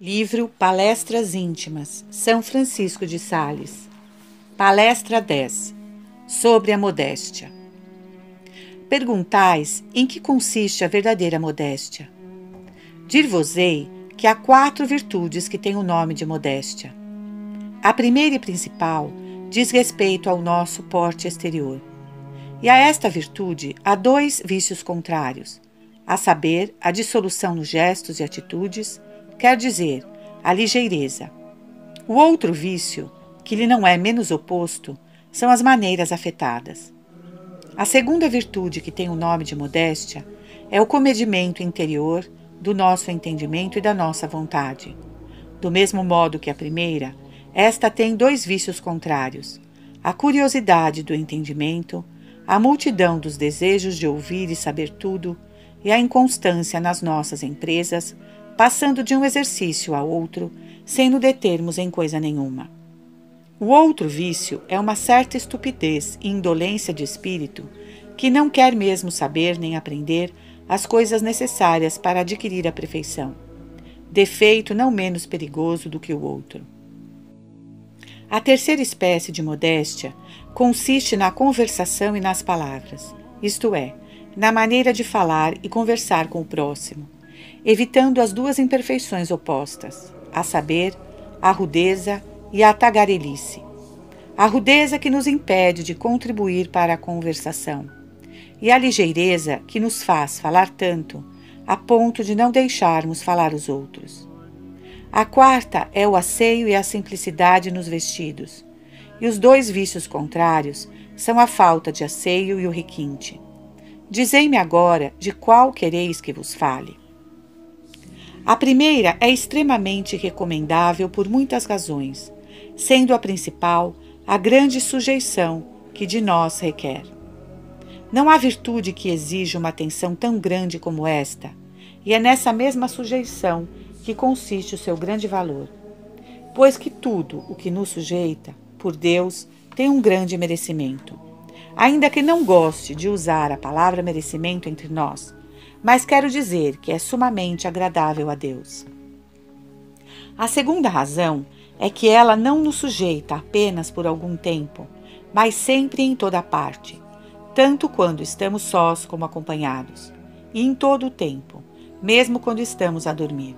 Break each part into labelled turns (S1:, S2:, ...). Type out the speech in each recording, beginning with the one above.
S1: Livro Palestras Íntimas, São Francisco de Sales. Palestra 10. Sobre a modéstia. Perguntais em que consiste a verdadeira modéstia. Dir-vos-ei que há 4 virtudes que têm o nome de modéstia. A primeira e principal diz respeito ao nosso porte exterior. E a esta virtude há 2 vícios contrários, a saber, a dissolução nos gestos e atitudes, quer dizer, a ligeireza. O outro vício, que lhe não é menos oposto, são as maneiras afetadas. A segunda virtude que tem o nome de modéstia é o comedimento interior do nosso entendimento e da nossa vontade. Do mesmo modo que a primeira, esta tem 2 vícios contrários, a curiosidade do entendimento, a multidão dos desejos de ouvir e saber tudo e a inconstância nas nossas empresas, passando de um exercício a outro, sem nos determos em coisa nenhuma. O outro vício é uma certa estupidez e indolência de espírito que não quer mesmo saber nem aprender as coisas necessárias para adquirir a perfeição, defeito não menos perigoso do que o outro. A terceira espécie de modéstia consiste na conversação e nas palavras, isto é, na maneira de falar e conversar com o próximo, evitando as 2 imperfeições opostas, a saber, a rudeza e a tagarelice. A rudeza que nos impede de contribuir para a conversação, e a ligeireza que nos faz falar tanto, a ponto de não deixarmos falar os outros. A quarta é o asseio e a simplicidade nos vestidos, e os 2 vícios contrários são a falta de asseio e o requinte. Dizei-me agora de qual quereis que vos fale. A primeira é extremamente recomendável por muitas razões, sendo a principal a grande sujeição que de nós requer. Não há virtude que exija uma atenção tão grande como esta, e é nessa mesma sujeição que consiste o seu grande valor, pois que tudo o que nos sujeita, por Deus, tem um grande merecimento. Ainda que não goste de usar a palavra merecimento entre nós, mas quero dizer que é sumamente agradável a Deus. A segunda razão é que ela não nos sujeita apenas por algum tempo, mas sempre e em toda parte, tanto quando estamos sós como acompanhados, e em todo o tempo, mesmo quando estamos a dormir.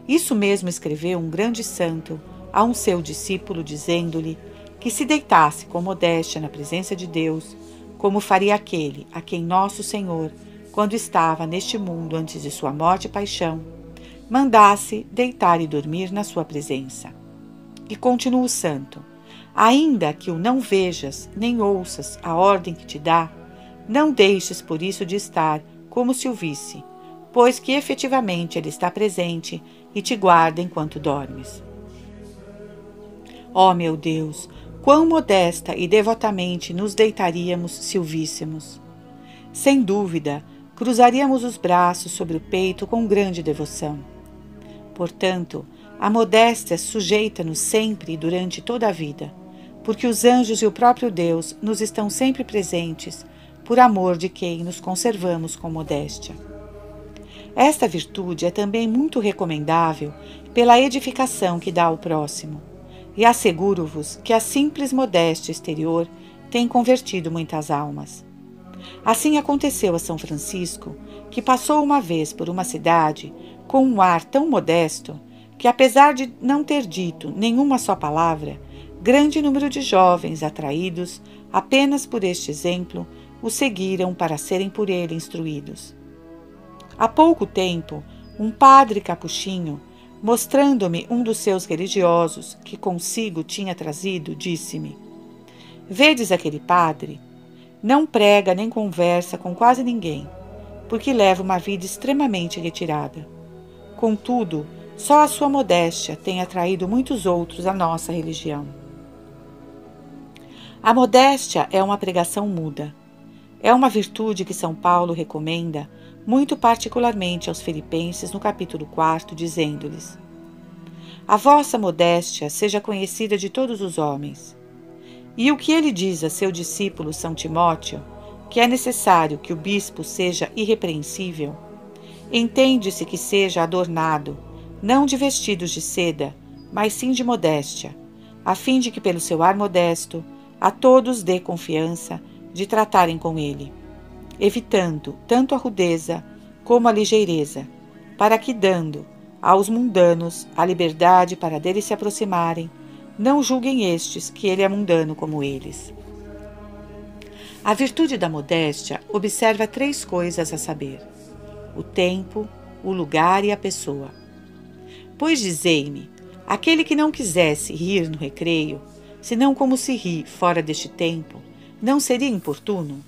S1: Isso mesmo escreveu um grande santo a um seu discípulo, dizendo-lhe que se deitasse com modéstia na presença de Deus, como faria aquele a quem nosso Senhor, quando estava neste mundo antes de sua morte e paixão, mandasse deitar e dormir na sua presença. E continua o santo: ainda que o não vejas, nem ouças a ordem que te dá, não deixes por isso de estar como se o visse, pois que efetivamente ele está presente e te guarda enquanto dormes. Ó meu Deus, quão modesta e devotamente nos deitaríamos se o víssemos! Sem dúvida, cruzaríamos os braços sobre o peito com grande devoção. Portanto, a modéstia sujeita-nos sempre e durante toda a vida, porque os anjos e o próprio Deus nos estão sempre presentes, por amor de quem nos conservamos com modéstia. Esta virtude é também muito recomendável pela edificação que dá ao próximo, e asseguro-vos que a simples modéstia exterior tem convertido muitas almas. Assim aconteceu a São Francisco, que passou uma vez por uma cidade com um ar tão modesto que, apesar de não ter dito nenhuma só palavra, grande número de jovens atraídos apenas por este exemplo o seguiram para serem por ele instruídos. Há pouco tempo, um padre capuchinho, mostrando-me um dos seus religiosos que consigo tinha trazido, disse-me: vedes aquele padre? Não prega nem conversa com quase ninguém, porque leva uma vida extremamente retirada. Contudo, só a sua modéstia tem atraído muitos outros à nossa religião. A modéstia é uma pregação muda. É uma virtude que São Paulo recomenda muito particularmente aos filipenses no capítulo 4, dizendo-lhes: a vossa modéstia seja conhecida de todos os homens. E o que ele diz a seu discípulo São Timóteo, que é necessário que o bispo seja irrepreensível, entende-se que seja adornado, não de vestidos de seda, mas sim de modéstia, a fim de que pelo seu ar modesto a todos dê confiança de tratarem com ele, evitando tanto a rudeza como a ligeireza, para que, dando aos mundanos a liberdade para dele se aproximarem, não julguem estes que ele é mundano como eles. A virtude da modéstia observa 3 coisas a saber: o tempo, o lugar e a pessoa. Pois dizei-me, aquele que não quisesse rir no recreio, senão como se ri fora deste tempo, não seria importuno?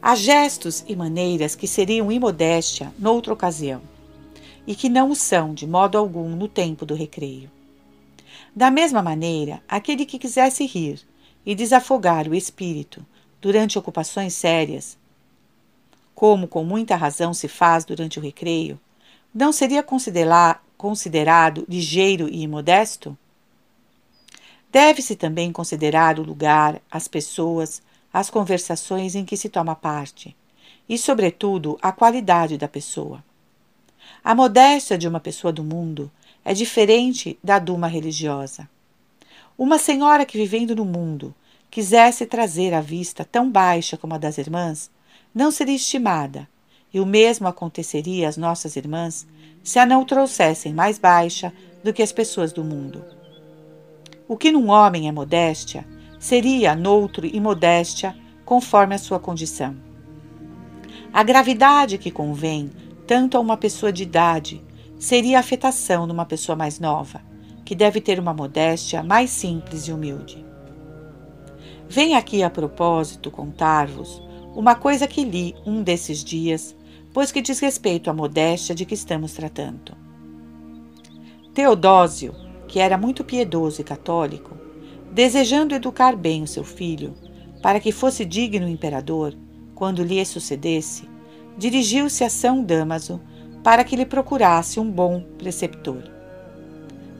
S1: Há gestos e maneiras que seriam imodéstia noutra ocasião, e que não o são de modo algum no tempo do recreio. Da mesma maneira, aquele que quisesse rir e desafogar o espírito durante ocupações sérias, como com muita razão se faz durante o recreio, não seria considerado ligeiro e imodesto? Deve-se também considerar o lugar, as pessoas, as conversações em que se toma parte, e, sobretudo, a qualidade da pessoa. A modéstia de uma pessoa do mundo é diferente da de uma religiosa. Uma senhora que, vivendo no mundo, quisesse trazer a vista tão baixa como a das irmãs, não seria estimada, e o mesmo aconteceria às nossas irmãs se a não trouxessem mais baixa do que as pessoas do mundo. O que num homem é modéstia, seria noutro imodéstia, conforme a sua condição. A gravidade que convém tanto a uma pessoa de idade seria a afetação numa pessoa mais nova, que deve ter uma modéstia mais simples e humilde. Venho aqui a propósito contar-vos uma coisa que li um desses dias, pois que diz respeito à modéstia de que estamos tratando. Teodósio, que era muito piedoso e católico, desejando educar bem o seu filho, para que fosse digno imperador, quando lhe sucedesse, dirigiu-se a São Damaso para que lhe procurasse um bom preceptor.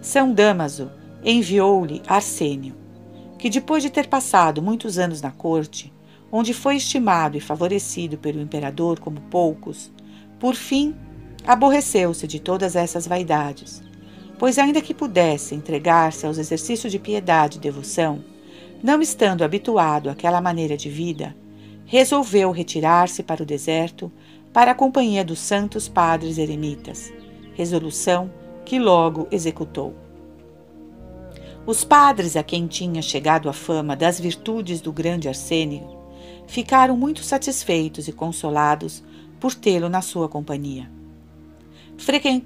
S1: São Damaso enviou-lhe Arsênio, que depois de ter passado muitos anos na corte, onde foi estimado e favorecido pelo imperador como poucos, por fim aborreceu-se de todas essas vaidades, pois ainda que pudesse entregar-se aos exercícios de piedade e devoção, não estando habituado àquela maneira de vida, resolveu retirar-se para o deserto para a companhia dos santos padres eremitas, resolução que logo executou. Os padres a quem tinha chegado a fama das virtudes do grande Arsênio ficaram muito satisfeitos e consolados por tê-lo na sua companhia.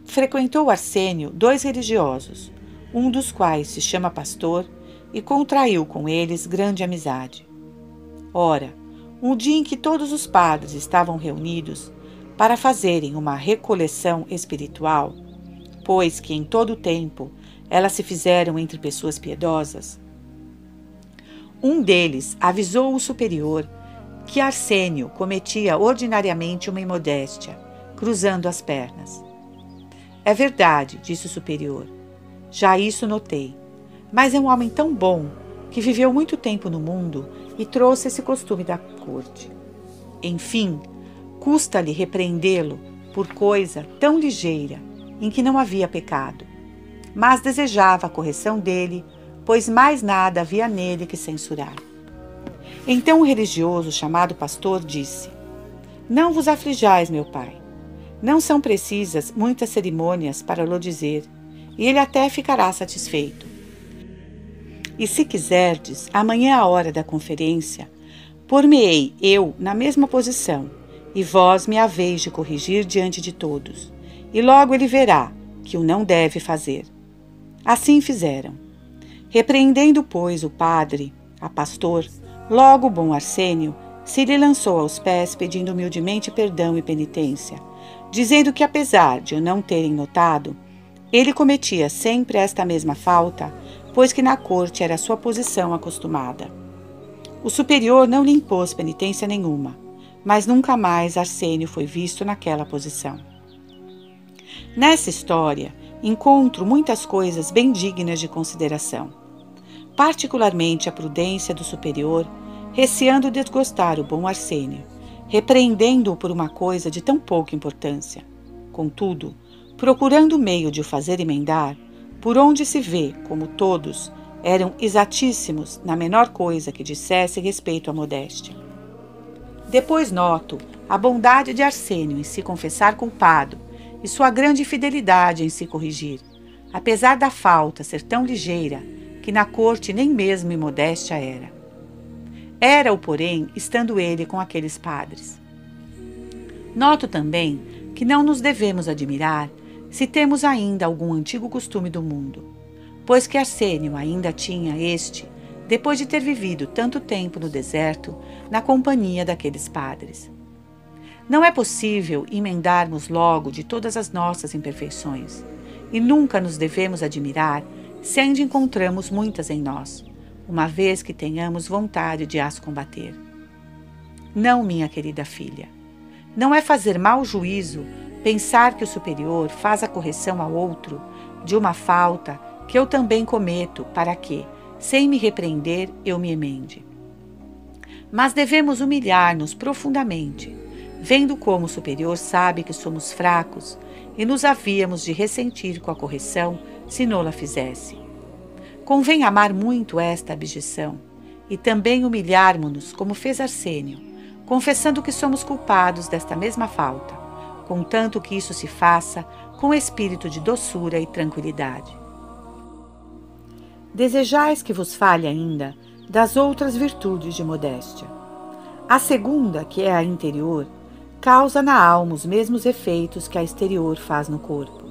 S1: Frequentou Arsênio 2 religiosos, um dos quais se chama Pastor, e contraiu com eles grande amizade. Ora, um dia em que todos os padres estavam reunidos para fazerem uma recoleção espiritual, pois que em todo o tempo elas se fizeram entre pessoas piedosas, um deles avisou o superior que Arsênio cometia ordinariamente uma imodéstia, cruzando as pernas. É verdade, disse o superior, já isso notei, mas é um homem tão bom que viveu muito tempo no mundo e trouxe esse costume da corte. Enfim, custa-lhe repreendê-lo por coisa tão ligeira em que não havia pecado, mas desejava a correção dele, pois mais nada havia nele que censurar. Então o religioso chamado Pastor disse: Não vos aflijais, meu pai. Não são precisas muitas cerimônias para lhe dizer, e ele até ficará satisfeito. E se quiserdes, amanhã à hora da conferência, pôr-me-ei eu na mesma posição, e vós me haveis de corrigir diante de todos, e logo ele verá que o não deve fazer. Assim fizeram. Repreendendo, pois, o padre, a Pastor, logo o bom Arsênio se lhe lançou aos pés pedindo humildemente perdão e penitência, dizendo que apesar de o não terem notado, ele cometia sempre esta mesma falta, pois que na corte era sua posição acostumada. O superior não lhe impôs penitência nenhuma, mas nunca mais Arsênio foi visto naquela posição. Nessa história, encontro muitas coisas bem dignas de consideração, particularmente a prudência do superior, receando desgostar o bom Arsênio, repreendendo-o por uma coisa de tão pouca importância. Contudo, procurando o meio de o fazer emendar, por onde se vê como todos eram exatíssimos na menor coisa que dissesse respeito à modéstia. Depois noto a bondade de Arsênio em se confessar culpado e sua grande fidelidade em se corrigir, apesar da falta ser tão ligeira que na corte nem mesmo imodéstia era. Era-o, porém, estando ele com aqueles padres. Noto também que não nos devemos admirar se temos ainda algum antigo costume do mundo, pois que Arsênio ainda tinha este, depois de ter vivido tanto tempo no deserto, na companhia daqueles padres. Não é possível emendarmos logo de todas as nossas imperfeições, e nunca nos devemos admirar se ainda encontramos muitas em nós, uma vez que tenhamos vontade de as combater. Não, minha querida filha, não é fazer mau juízo pensar que o superior faz a correção ao outro de uma falta que eu também cometo para que, sem me repreender, eu me emende. Mas devemos humilhar-nos profundamente, vendo como o superior sabe que somos fracos e nos havíamos de ressentir com a correção se não-la fizesse. Convém amar muito esta abjeção e também humilharmos-nos como fez Arsênio, confessando que somos culpados desta mesma falta, contanto que isso se faça com espírito de doçura e tranquilidade. Desejais que vos fale ainda das outras virtudes de modéstia. A segunda, que é a interior, causa na alma os mesmos efeitos que a exterior faz no corpo.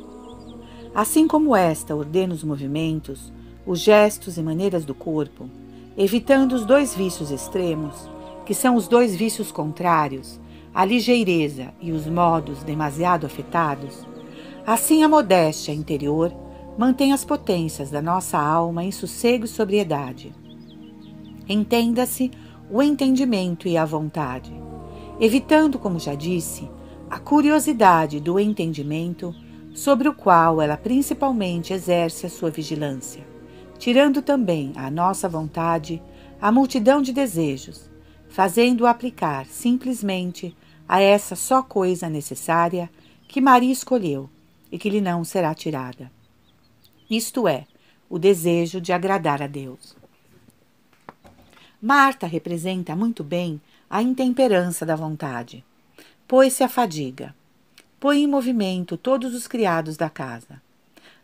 S1: Assim como esta ordena os movimentos, os gestos e maneiras do corpo, evitando os dois vícios extremos, que são os dois vícios contrários, a ligeireza e os modos demasiado afetados, assim a modéstia interior mantém as potências da nossa alma em sossego e sobriedade. Entenda-se o entendimento e a vontade, evitando, como já disse, a curiosidade do entendimento sobre o qual ela principalmente exerce a sua vigilância, tirando também à nossa vontade a multidão de desejos, fazendo-o aplicar simplesmente a essa só coisa necessária que Maria escolheu e que lhe não será tirada. Isto é, o desejo de agradar a Deus. Marta representa muito bem a intemperança da vontade. Pôs-se a fadiga. Põe em movimento todos os criados da casa.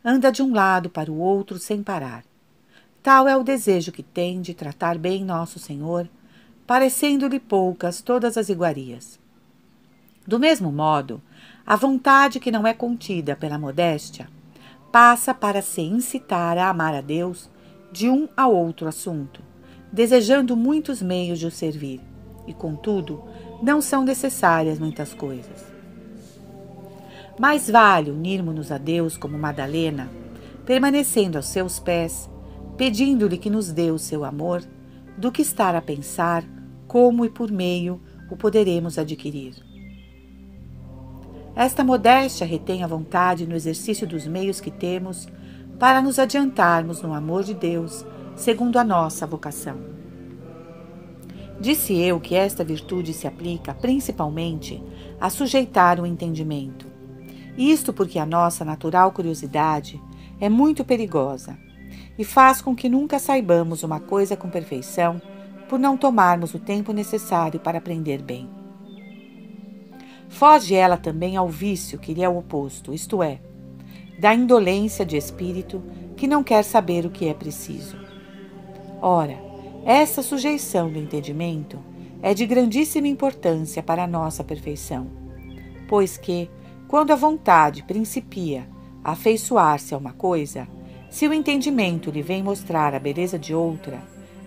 S1: Anda de um lado para o outro sem parar. Tal é o desejo que tem de tratar bem nosso Senhor, parecendo-lhe poucas todas as iguarias. Do mesmo modo, a vontade que não é contida pela modéstia passa para se incitar a amar a Deus de um a outro assunto, desejando muitos meios de o servir, e, contudo, não são necessárias muitas coisas. Mais vale unirmos-nos a Deus como Madalena, permanecendo aos seus pés, pedindo-lhe que nos dê o seu amor, do que estar a pensar como e por meio o poderemos adquirir. Esta modéstia retém a vontade no exercício dos meios que temos para nos adiantarmos no amor de Deus, segundo a nossa vocação. Disse eu que esta virtude se aplica principalmente a sujeitar o entendimento. Isto porque a nossa natural curiosidade é muito perigosa e faz com que nunca saibamos uma coisa com perfeição por não tomarmos o tempo necessário para aprender bem. Foge ela também ao vício que lhe é o oposto, isto é, da indolência de espírito que não quer saber o que é preciso. Ora, essa sujeição do entendimento é de grandíssima importância para a nossa perfeição, pois que, quando a vontade principia a afeiçoar-se a uma coisa, se o entendimento lhe vem mostrar a beleza de outra,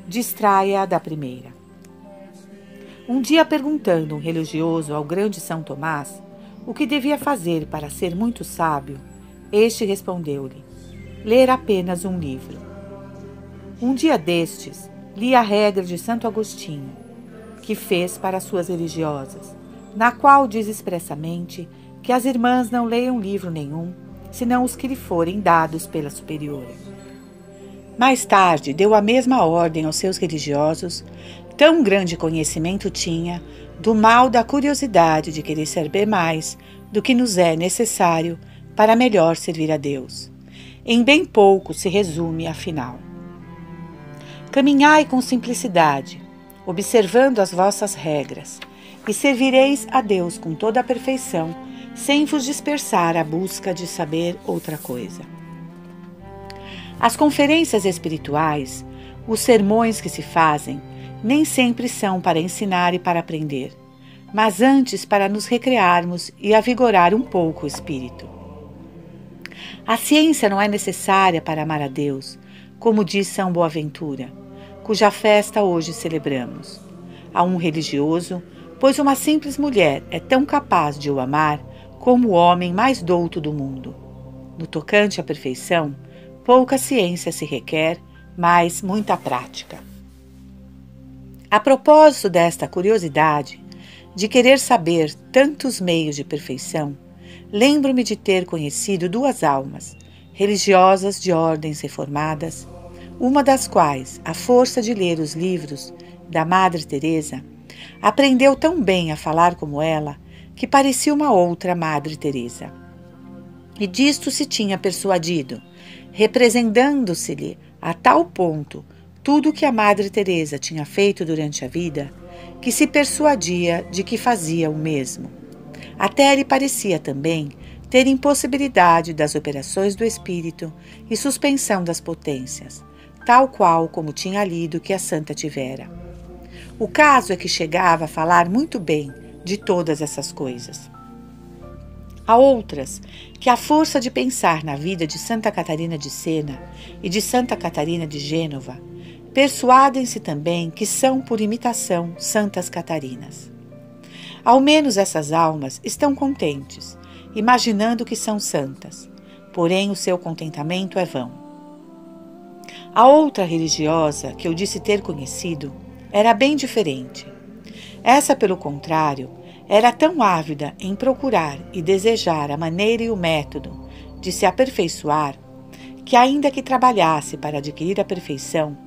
S1: distrai-a da primeira. Um dia, perguntando um religioso ao grande São Tomás o que devia fazer para ser muito sábio, este respondeu-lhe: ler apenas um livro. Um dia destes, li a regra de Santo Agostinho, que fez para suas religiosas, na qual diz expressamente que as irmãs não leiam livro nenhum, senão os que lhe forem dados pela superiora. Mais tarde, deu a mesma ordem aos seus religiosos. Tão grande conhecimento tinha do mal da curiosidade de querer saber mais do que nos é necessário para melhor servir a Deus. Em bem pouco se resume, afinal. Caminhai com simplicidade, observando as vossas regras, e servireis a Deus com toda a perfeição, sem vos dispersar à busca de saber outra coisa. As conferências espirituais, os sermões que se fazem, nem sempre são para ensinar e para aprender, mas antes para nos recrearmos e avigorar um pouco o espírito. A ciência não é necessária para amar a Deus, como diz São Boaventura, cuja festa hoje celebramos. A um religioso, pois uma simples mulher é tão capaz de o amar como o homem mais douto do mundo. No tocante à perfeição, pouca ciência se requer, mas muita prática. A propósito desta curiosidade, de querer saber tantos meios de perfeição, lembro-me de ter conhecido duas almas, religiosas de ordens reformadas, uma das quais, à força de ler os livros da Madre Teresa, aprendeu tão bem a falar como ela, que parecia uma outra Madre Teresa. E disto se tinha persuadido, representando-se-lhe a tal ponto tudo o que a Madre Teresa tinha feito durante a vida, que se persuadia de que fazia o mesmo. Até lhe parecia também ter impossibilidade das operações do espírito e suspensão das potências, tal qual como tinha lido que a santa tivera. O caso é que chegava a falar muito bem de todas essas coisas. Há outras que, à força de pensar na vida de Santa Catarina de Sena e de Santa Catarina de Gênova, persuadem-se também que são, por imitação, Santas Catarinas. Ao menos essas almas estão contentes, imaginando que são santas, porém o seu contentamento é vão. A outra religiosa, que eu disse ter conhecido, era bem diferente. Essa, pelo contrário, era tão ávida em procurar e desejar a maneira e o método de se aperfeiçoar, que ainda que trabalhasse para adquirir a perfeição,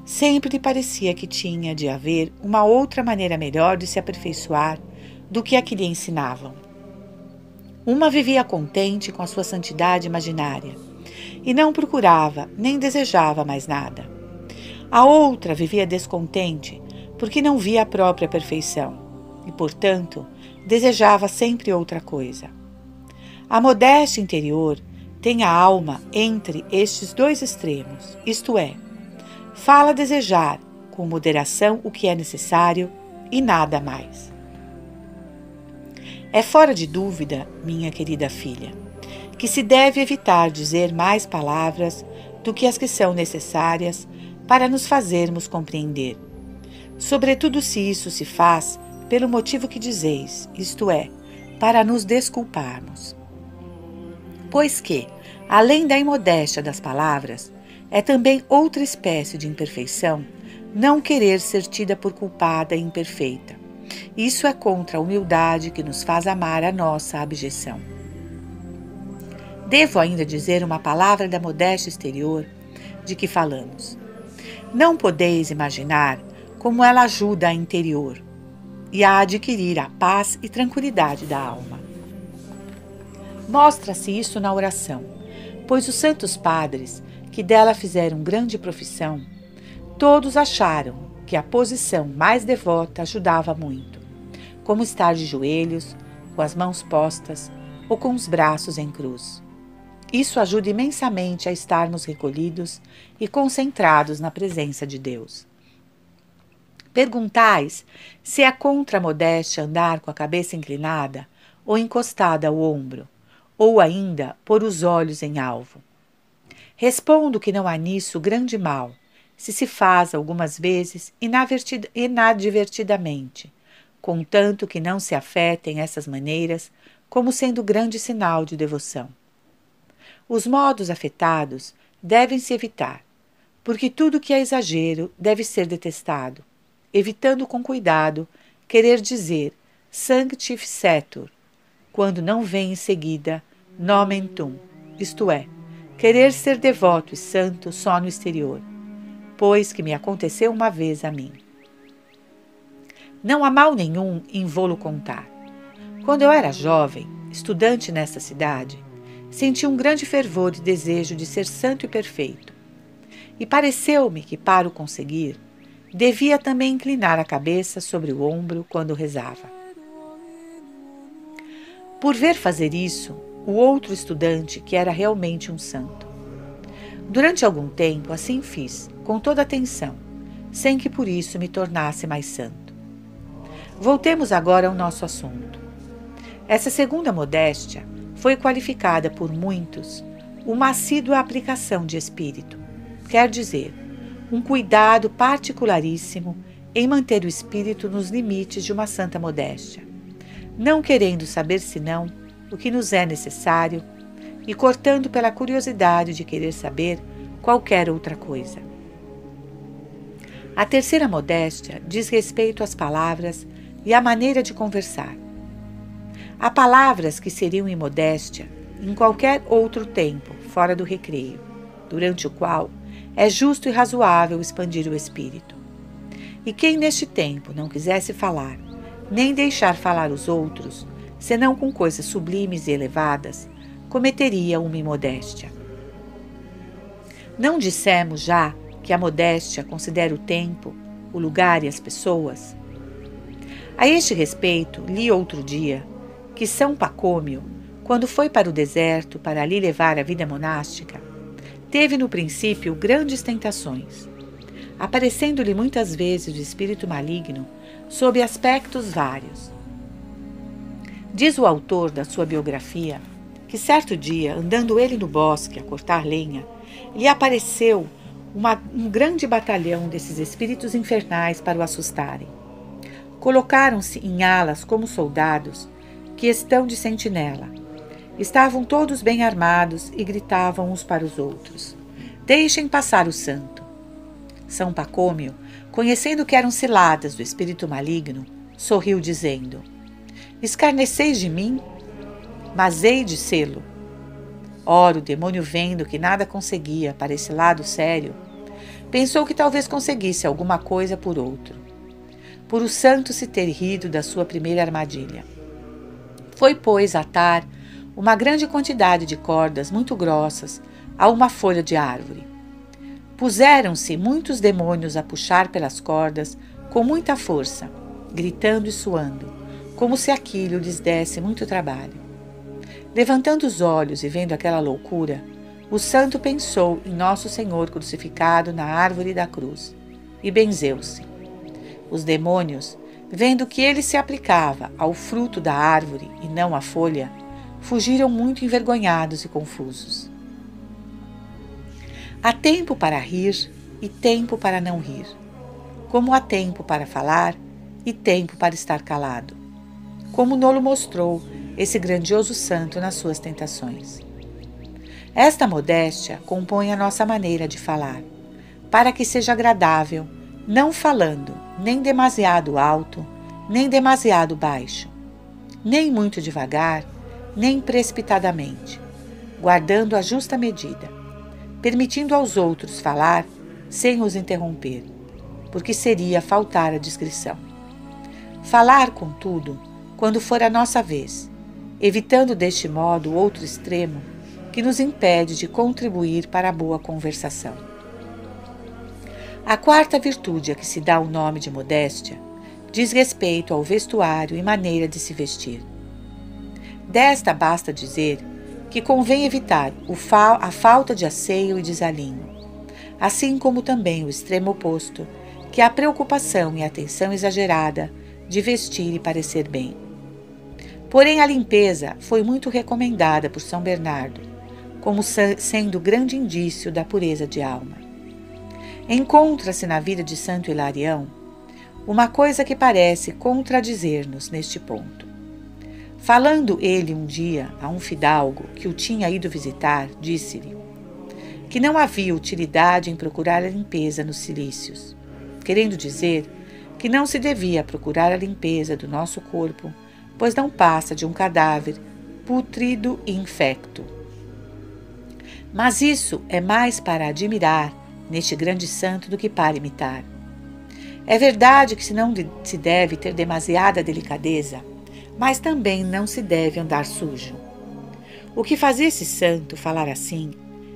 S1: sempre lhe parecia que tinha de haver uma outra maneira melhor de se aperfeiçoar do que a que lhe ensinavam. Uma vivia contente com a sua santidade imaginária e não procurava nem desejava mais nada. A outra vivia descontente porque não via a própria perfeição e, portanto, desejava sempre outra coisa. A modéstia interior tem a alma entre estes dois extremos, isto é, fala desejar com moderação o que é necessário e nada mais. É fora de dúvida, minha querida filha, que se deve evitar dizer mais palavras do que as que são necessárias para nos fazermos compreender, sobretudo se isso se faz pelo motivo que dizeis, isto é, para nos desculparmos. Pois que, além da imodéstia das palavras, é também outra espécie de imperfeição não querer ser tida por culpada e imperfeita. Isso é contra a humildade que nos faz amar a nossa abjeção. Devo ainda dizer uma palavra da modéstia exterior de que falamos. Não podeis imaginar como ela ajuda a interior e a adquirir a paz e tranquilidade da alma. Mostra-se isso na oração, pois os santos padres, que dela fizeram grande profissão, todos acharam que a posição mais devota ajudava muito, como estar de joelhos, com as mãos postas ou com os braços em cruz. Isso ajuda imensamente a estarmos recolhidos e concentrados na presença de Deus. Perguntais se é contra a modéstia andar com a cabeça inclinada ou encostada ao ombro, ou ainda pôr os olhos em alvo. Respondo que não há nisso grande mal, se se faz algumas vezes inadvertidamente, contanto que não se afetem essas maneiras como sendo grande sinal de devoção. Os modos afetados devem se evitar, porque tudo que é exagero deve ser detestado, evitando com cuidado querer dizer sanctificetur, quando não vem em seguida nomen tuum, isto é, querer ser devoto e santo só no exterior, pois que me aconteceu uma vez a mim. Não há mal nenhum em vô-lo contar. Quando eu era jovem, estudante nesta cidade, senti um grande fervor e desejo de ser santo e perfeito. E pareceu-me que, para o conseguir, devia também inclinar a cabeça sobre o ombro quando rezava. Por ver fazer isso, o outro estudante, que era realmente um santo. Durante algum tempo, assim fiz, com toda atenção, sem que por isso me tornasse mais santo. Voltemos agora ao nosso assunto. Essa segunda modéstia foi qualificada por muitos uma assídua aplicação de espírito, quer dizer, um cuidado particularíssimo em manter o espírito nos limites de uma santa modéstia, não querendo saber senão o que nos é necessário e cortando pela curiosidade de querer saber qualquer outra coisa. A terceira modéstia diz respeito às palavras e à maneira de conversar. Há palavras que seriam imodéstia em qualquer outro tempo, fora do recreio, durante o qual é justo e razoável expandir o espírito. E quem neste tempo não quisesse falar, nem deixar falar os outros, senão com coisas sublimes e elevadas, cometeria uma imodéstia. Não dissemos já que a modéstia considera o tempo, o lugar e as pessoas? A este respeito, li outro dia que São Pacômio, quando foi para o deserto para ali levar a vida monástica, teve no princípio grandes tentações, aparecendo-lhe muitas vezes o espírito maligno sob aspectos vários. Diz o autor da sua biografia que certo dia, andando ele no bosque a cortar lenha, lhe apareceu um grande batalhão desses espíritos infernais para o assustarem. Colocaram-se em alas como soldados que estão de sentinela. Estavam todos bem armados e gritavam uns para os outros: "Deixem passar o santo." São Pacômio, conhecendo que eram ciladas do espírito maligno, sorriu dizendo: "Escarneceis de mim? Mas hei de sê-lo." Ora, o demônio, vendo que nada conseguia para esse lado sério, pensou que talvez conseguisse alguma coisa por outro, por o santo se ter rido da sua primeira armadilha. Foi, pois, atar uma grande quantidade de cordas muito grossas a uma folha de árvore. Puseram-se muitos demônios a puxar pelas cordas com muita força, gritando e suando, como se aquilo lhes desse muito trabalho. Levantando os olhos e vendo aquela loucura, o santo pensou em Nosso Senhor crucificado na árvore da cruz e benzeu-se. Os demônios, vendo que ele se aplicava ao fruto da árvore e não à folha, fugiram muito envergonhados e confusos. Há tempo para rir e tempo para não rir, como há tempo para falar e tempo para estar calado, como nolo mostrou esse grandioso santo nas suas tentações. Esta modéstia compõe a nossa maneira de falar, para que seja agradável, não falando nem demasiado alto, nem demasiado baixo, nem muito devagar, nem precipitadamente, guardando a justa medida, permitindo aos outros falar sem os interromper, porque seria faltar à discrição. Falar, contudo, quando for a nossa vez, evitando deste modo o outro extremo que nos impede de contribuir para a boa conversação. A quarta virtude a que se dá o nome de modéstia diz respeito ao vestuário e maneira de se vestir. Desta basta dizer que convém evitar a falta de asseio e desalinho, assim como também o extremo oposto, que é a preocupação e atenção exagerada de vestir e parecer bem. Porém, a limpeza foi muito recomendada por São Bernardo, como sendo grande indício da pureza de alma. Encontra-se na vida de Santo Hilarião uma coisa que parece contradizer-nos neste ponto. Falando ele um dia a um fidalgo que o tinha ido visitar, disse-lhe que não havia utilidade em procurar a limpeza nos cilícios, querendo dizer que não se devia procurar a limpeza do nosso corpo, pois não passa de um cadáver pútrido e infecto. Mas isso é mais para admirar neste grande santo do que para imitar. É verdade que não se deve ter demasiada delicadeza, mas também não se deve andar sujo. O que fazia esse santo falar assim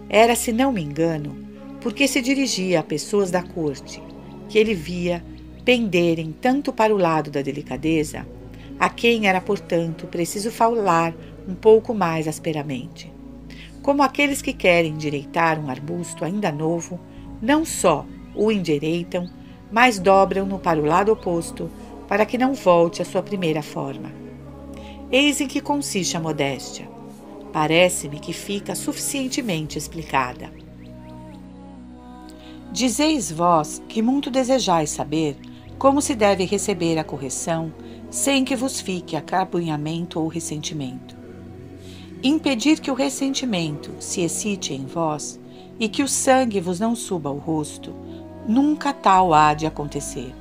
S1: era, se não me engano, porque se dirigia a pessoas da corte, que ele via penderem tanto para o lado da delicadeza, a quem era, portanto, preciso falar um pouco mais asperamente. Como aqueles que querem endireitar um arbusto ainda novo, não só o endireitam, mas dobram-no para o lado oposto, para que não volte à sua primeira forma. Eis em que consiste a modéstia. Parece-me que fica suficientemente explicada. Dizeis vós que muito desejais saber como se deve receber a correção sem que vos fique acabrunhamento ou ressentimento. Impedir que o ressentimento se excite em vós e que o sangue vos não suba ao rosto, nunca tal há de acontecer.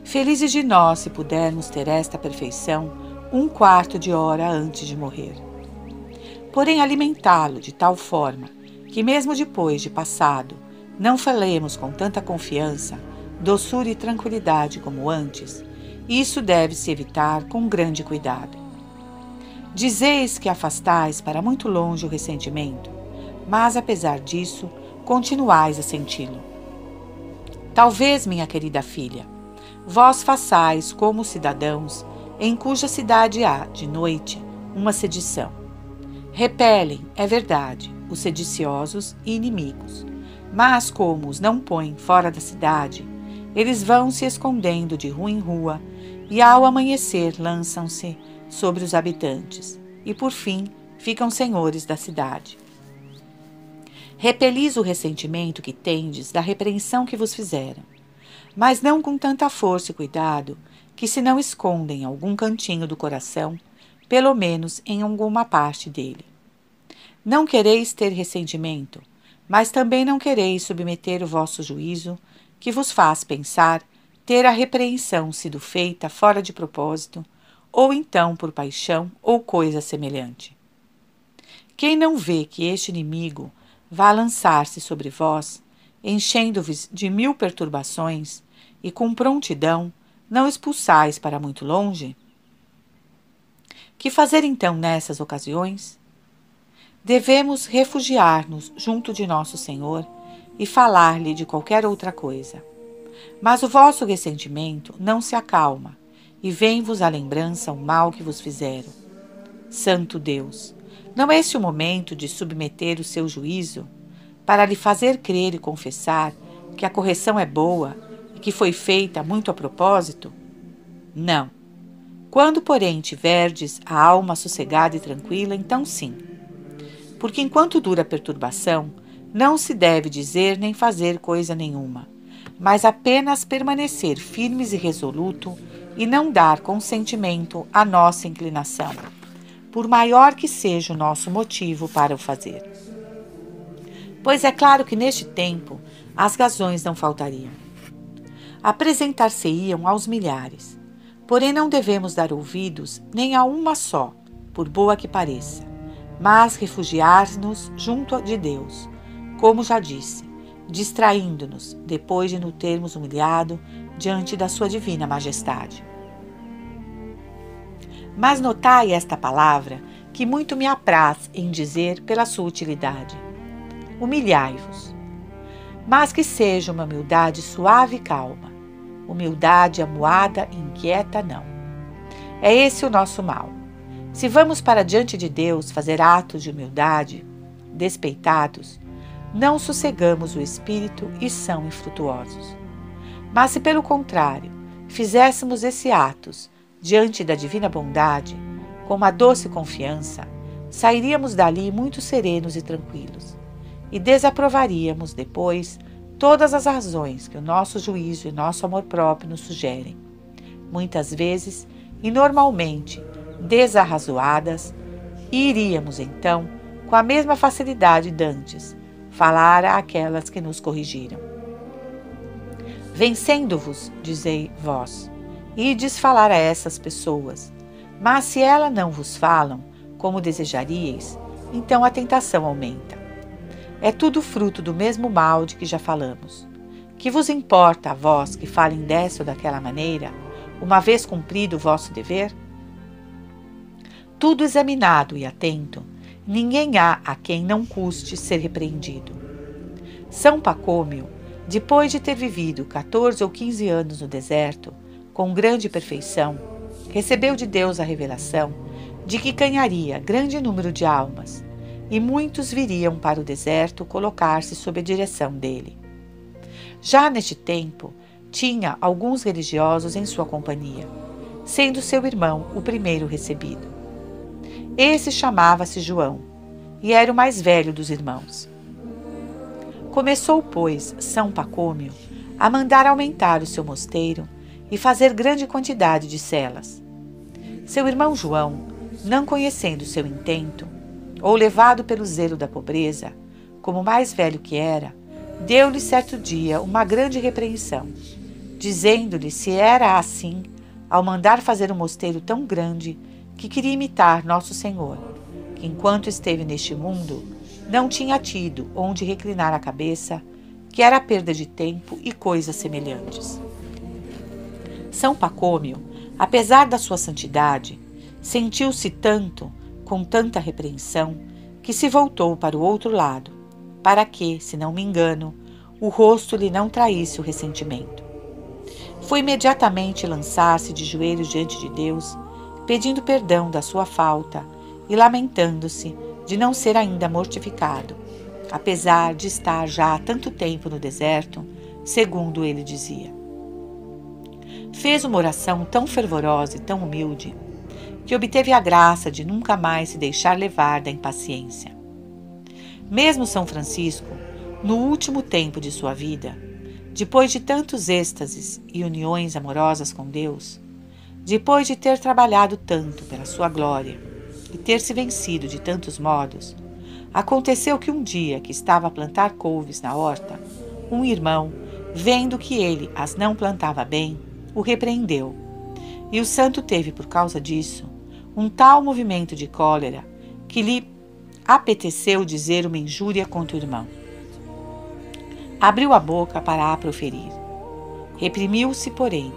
S1: Felizes de nós se pudermos ter esta perfeição 1/4 de hora antes de morrer. Porém, alimentá-lo de tal forma que, mesmo depois de passado, não falemos com tanta confiança, doçura e tranquilidade como antes, isso deve-se evitar com grande cuidado. Dizeis que afastais para muito longe o ressentimento, mas, apesar disso, continuais a senti-lo. Talvez, minha querida filha, vós façais como os cidadãos em cuja cidade há, de noite, uma sedição. Repelem, é verdade, os sediciosos e inimigos, mas como os não põem fora da cidade, eles vão se escondendo de rua em rua e ao amanhecer lançam-se sobre os habitantes e, por fim, ficam senhores da cidade. Repelis o ressentimento que tendes da repreensão que vos fizeram, mas não com tanta força e cuidado que, se não escondem em algum cantinho do coração, pelo menos em alguma parte dele. Não quereis ter ressentimento, mas também não quereis submeter o vosso juízo, que vos faz pensar ter a repreensão sido feita fora de propósito, ou então por paixão ou coisa semelhante. Quem não vê que este inimigo vá lançar-se sobre vós, enchendo-vos de 1000 perturbações, e com prontidão não expulsais para muito longe? Que fazer então nessas ocasiões? Devemos refugiar-nos junto de nosso Senhor e falar-lhe de qualquer outra coisa. Mas o vosso ressentimento não se acalma, e vem-vos à lembrança o mal que vos fizeram. Santo Deus, não é este o momento de submeter o seu juízo, para lhe fazer crer e confessar que a correção é boa e que foi feita muito a propósito? Não. Quando, porém, tiverdes a alma sossegada e tranquila, então sim. Porque enquanto dura a perturbação, não se deve dizer nem fazer coisa nenhuma, mas apenas permanecer firmes e resoluto e não dar consentimento à nossa inclinação, por maior que seja o nosso motivo para o fazer. Pois é claro que neste tempo as razões não faltariam. Apresentar-se-iam aos milhares, porém não devemos dar ouvidos nem a uma só, por boa que pareça, mas refugiar-nos junto de Deus, como já disse, distraindo-nos depois de nos termos humilhado diante da sua divina majestade. Mas notai esta palavra, que muito me apraz em dizer pela sua utilidade. Humilhai-vos. Mas que seja uma humildade suave e calma. Humildade amuada e inquieta, não. É esse o nosso mal. Se vamos para diante de Deus fazer atos de humildade, despeitados, não sossegamos o espírito e são infrutuosos. Mas se, pelo contrário, fizéssemos esses atos diante da divina bondade, com uma doce confiança, sairíamos dali muito serenos e tranquilos, e desaprovaríamos depois todas as razões que o nosso juízo e nosso amor próprio nos sugerem, muitas vezes e normalmente desarrazoadas, e iríamos então, com a mesma facilidade dantes, falar àquelas que nos corrigiram. Vencendo-vos, dizei vós, ides falar a essas pessoas, mas se elas não vos falam, como desejaríeis, então a tentação aumenta. É tudo fruto do mesmo mal de que já falamos. Que vos importa a vós que falem dessa ou daquela maneira, uma vez cumprido o vosso dever? Tudo examinado e atento, ninguém há a quem não custe ser repreendido. São Pacômio, depois de ter vivido 14 ou 15 anos no deserto, com grande perfeição, recebeu de Deus a revelação de que ganharia grande número de almas, e muitos viriam para o deserto colocar-se sob a direção dele. Já neste tempo, tinha alguns religiosos em sua companhia, sendo seu irmão o primeiro recebido. Esse chamava-se João, e era o mais velho dos irmãos. Começou, pois, São Pacômio a mandar aumentar o seu mosteiro e fazer grande quantidade de celas. Seu irmão João, não conhecendo seu intento, ou levado pelo zelo da pobreza, como mais velho que era, deu-lhe certo dia uma grande repreensão, dizendo-lhe se era assim, ao mandar fazer um mosteiro tão grande, que queria imitar Nosso Senhor, que enquanto esteve neste mundo, não tinha tido onde reclinar a cabeça, que era perda de tempo e coisas semelhantes. São Pacômio, apesar da sua santidade, sentiu-se tanto, com tanta repreensão, que se voltou para o outro lado, para que, se não me engano, o rosto lhe não traísse o ressentimento. Foi imediatamente lançar-se de joelhos diante de Deus, pedindo perdão da sua falta e lamentando-se de não ser ainda mortificado, apesar de estar já há tanto tempo no deserto, segundo ele dizia. Fez uma oração tão fervorosa e tão humilde, que obteve a graça de nunca mais se deixar levar da impaciência. Mesmo São Francisco, no último tempo de sua vida, depois de tantos êxtases e uniões amorosas com Deus, depois de ter trabalhado tanto pela sua glória e ter se vencido de tantos modos, aconteceu que um dia que estava a plantar couves na horta, um irmão, vendo que ele as não plantava bem, o repreendeu, e o santo teve, por causa disso, um tal movimento de cólera que lhe apeteceu dizer uma injúria contra o irmão. Abriu a boca para a proferir. Reprimiu-se, porém,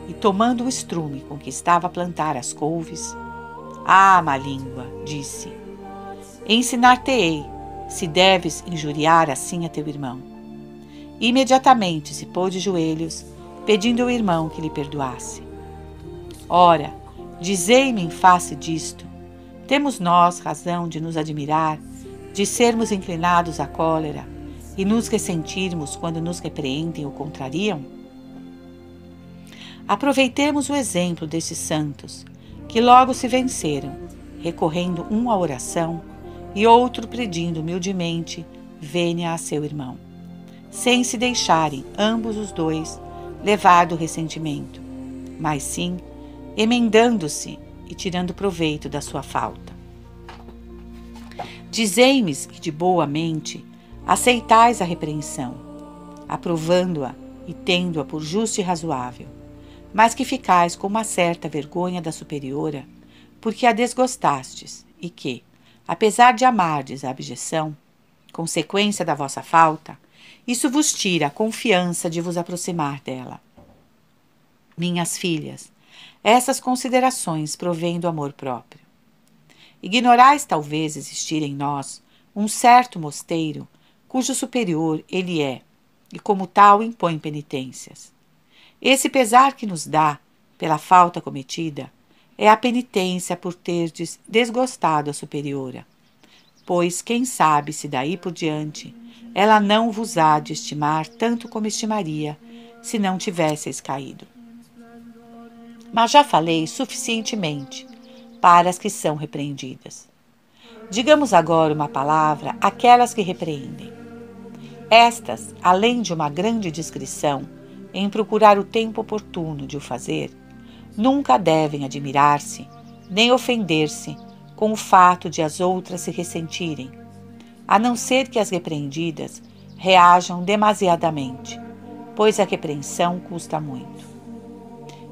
S1: e tomando o estrume com que estava a plantar as couves, "Ah, má língua", disse, "ensinar-te-ei, se deves injuriar assim a teu irmão." Imediatamente se pôs de joelhos, pedindo ao irmão que lhe perdoasse. "Ora, dizei-me em face disto, temos nós razão de nos admirar, de sermos inclinados à cólera e nos ressentirmos quando nos repreendem ou contrariam? Aproveitemos o exemplo destes santos, que logo se venceram, recorrendo um à oração e outro pedindo humildemente vênia a seu irmão, sem se deixarem ambos os dois levar do ressentimento, mas sim emendando-se e tirando proveito da sua falta. Dizei-me que de boa mente aceitais a repreensão, aprovando-a e tendo-a por justa e razoável, mas que ficais com uma certa vergonha da superiora, porque a desgostastes, e que, apesar de amardes a abjeção, consequência da vossa falta, isso vos tira a confiança de vos aproximar dela. Minhas filhas, essas considerações provêm do amor próprio. Ignorais talvez existir em nós um certo mosteiro, cujo superior ele é, e como tal impõe penitências. Esse pesar que nos dá, pela falta cometida, é a penitência por terdes desgostado a superiora, pois quem sabe se daí por diante ela não vos há de estimar tanto como estimaria se não tivesseis caído. Mas já falei suficientemente para as que são repreendidas. Digamos agora uma palavra àquelas que repreendem. Estas, além de uma grande discrição em procurar o tempo oportuno de o fazer, nunca devem admirar-se nem ofender-se com o fato de as outras se ressentirem, a não ser que as repreendidas reajam demasiadamente, pois a repreensão custa muito.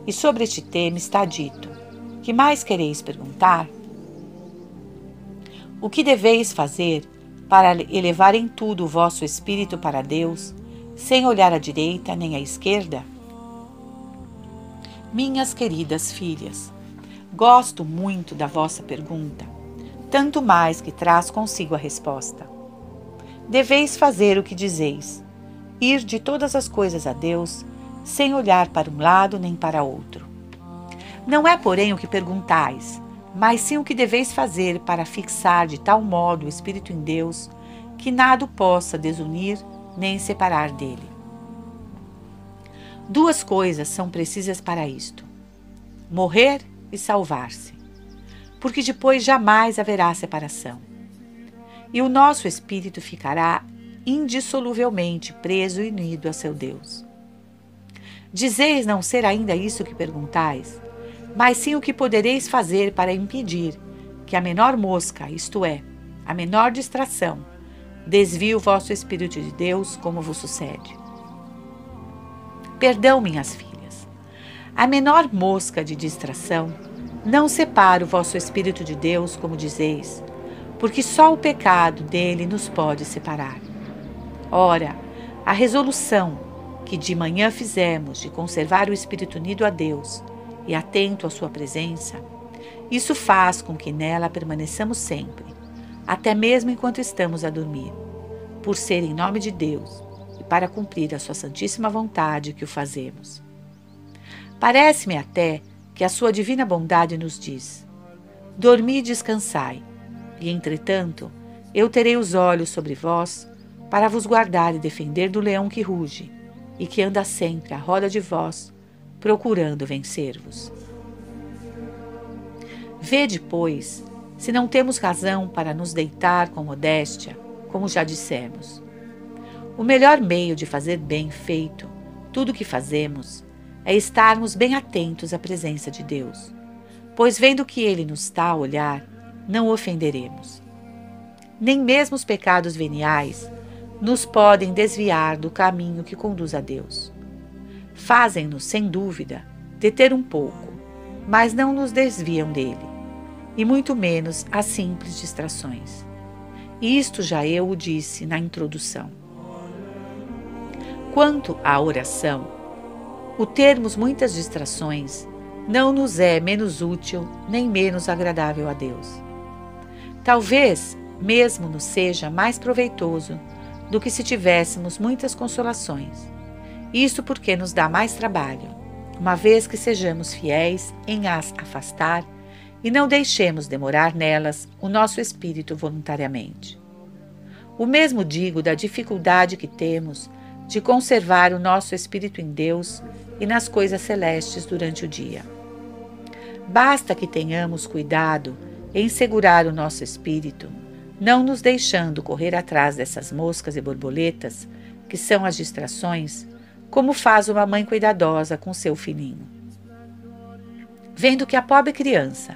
S1: E sobre este tema está dito: que mais quereis perguntar? O que deveis fazer para elevar em tudo o vosso espírito para Deus, sem olhar à direita nem à esquerda? Minhas queridas filhas, gosto muito da vossa pergunta, tanto mais que traz consigo a resposta. Deveis fazer o que dizeis, ir de todas as coisas a Deus, sem olhar para um lado nem para outro. Não é, porém, o que perguntais, mas sim o que deveis fazer para fixar de tal modo o Espírito em Deus, que nada o possa desunir nem separar dele. Duas coisas são precisas para isto: morrer e salvar-se, porque depois jamais haverá separação. E o nosso espírito ficará indissoluvelmente preso e unido a seu Deus. Dizeis não ser ainda isso que perguntais, mas sim o que podereis fazer para impedir que a menor mosca, isto é, a menor distração, desvie o vosso Espírito de Deus como vos sucede. Perdão, minhas filhas, a menor mosca de distração não separa o vosso Espírito de Deus, como dizeis, porque só o pecado dele nos pode separar. Ora, a resolução que de manhã fizemos de conservar o Espírito unido a Deus e atento à sua presença, isso faz com que nela permaneçamos sempre, até mesmo enquanto estamos a dormir, por ser em nome de Deus e para cumprir a sua santíssima vontade que o fazemos. Parece-me até que a sua divina bondade nos diz: dormi e descansai, e entretanto eu terei os olhos sobre vós para vos guardar e defender do leão que ruge e que anda sempre à roda de vós, procurando vencer-vos. Vede, pois, se não temos razão para nos deitar com modéstia, como já dissemos. O melhor meio de fazer bem feito tudo o que fazemos é estarmos bem atentos à presença de Deus, pois vendo que Ele nos está a olhar, não o ofenderemos. Nem mesmo os pecados veniais nos podem desviar do caminho que conduz a Deus. Fazem-nos, sem dúvida, deter um pouco, mas não nos desviam dele, e muito menos as simples distrações. Isto já eu o disse na introdução. Quanto à oração, o termos muitas distrações não nos é menos útil nem menos agradável a Deus. Talvez mesmo nos seja mais proveitoso do que se tivéssemos muitas consolações. Isto porque nos dá mais trabalho, uma vez que sejamos fiéis em as afastar e não deixemos demorar nelas o nosso espírito voluntariamente. O mesmo digo da dificuldade que temos de conservar o nosso espírito em Deus e nas coisas celestes durante o dia. Basta que tenhamos cuidado em segurar o nosso espírito, não nos deixando correr atrás dessas moscas e borboletas, que são as distrações, como faz uma mãe cuidadosa com seu filhinho. Vendo que a pobre criança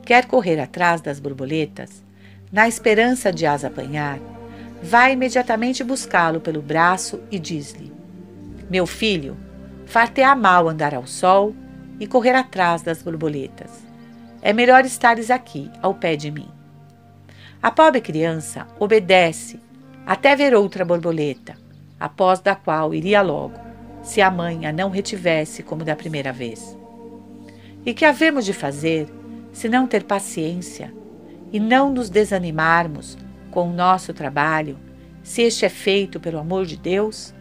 S1: quer correr atrás das borboletas, na esperança de as apanhar, vai imediatamente buscá-lo pelo braço e diz-lhe: meu filho, far-te-á mal andar ao sol e correr atrás das borboletas. É melhor estares aqui, ao pé de mim. A pobre criança obedece até ver outra borboleta, após da qual iria logo, se a mãe a não retivesse como da primeira vez. E que havemos de fazer, se não ter paciência e não nos desanimarmos com o nosso trabalho, se este é feito pelo amor de Deus?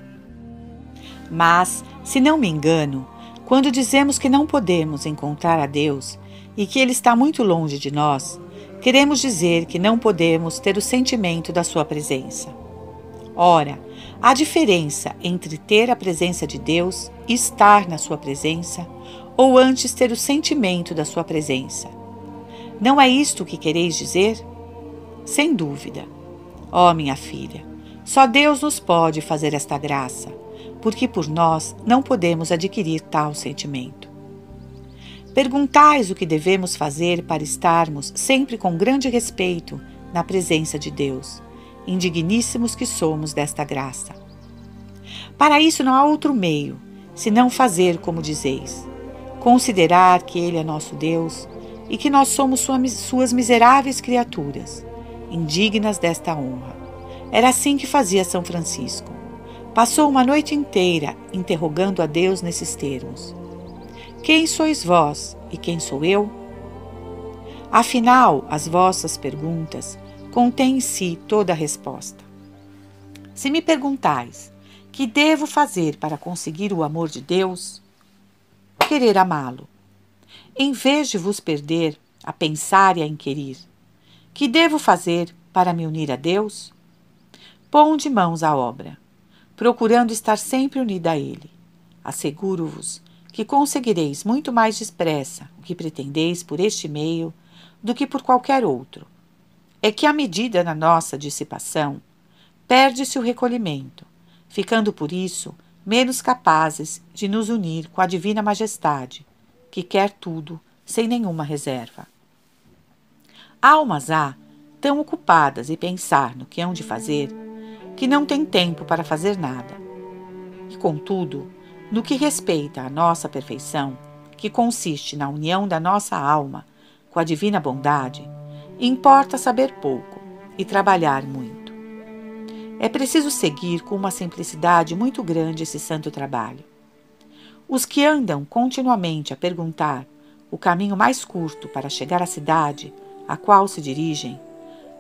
S1: Mas, se não me engano, quando dizemos que não podemos encontrar a Deus e que Ele está muito longe de nós, queremos dizer que não podemos ter o sentimento da sua presença. Ora, há diferença entre ter a presença de Deus e estar na sua presença, ou antes ter o sentimento da sua presença. Não é isto o que quereis dizer? Sem dúvida. Ó, minha filha, só Deus nos pode fazer esta graça, porque por nós não podemos adquirir tal sentimento. Perguntais o que devemos fazer para estarmos sempre com grande respeito na presença de Deus, indigníssimos que somos desta graça. Para isso não há outro meio, senão fazer como dizeis, considerar que Ele é nosso Deus e que nós somos suas miseráveis criaturas, indignas desta honra. Era assim que fazia São Francisco. Passou uma noite inteira interrogando a Deus nesses termos: quem sois vós e quem sou eu? Afinal, as vossas perguntas contêm em si toda a resposta. Se me perguntais, que devo fazer para conseguir o amor de Deus? Querer amá-lo. Em vez de vos perder a pensar e a inquirir, que devo fazer para me unir a Deus? Ponde mãos à obra, procurando estar sempre unida a Ele. Asseguro-vos que conseguireis muito mais depressa o que pretendeis por este meio do que por qualquer outro. É que, à medida da nossa dissipação, perde-se o recolhimento, ficando por isso menos capazes de nos unir com a Divina Majestade, que quer tudo sem nenhuma reserva. Almas há tão ocupadas em pensar no que hão de fazer, que não têm tempo para fazer nada. E, contudo, no que respeita à nossa perfeição, que consiste na união da nossa alma com a divina bondade, importa saber pouco e trabalhar muito. É preciso seguir com uma simplicidade muito grande esse santo trabalho. Os que andam continuamente a perguntar o caminho mais curto para chegar à cidade a qual se dirigem,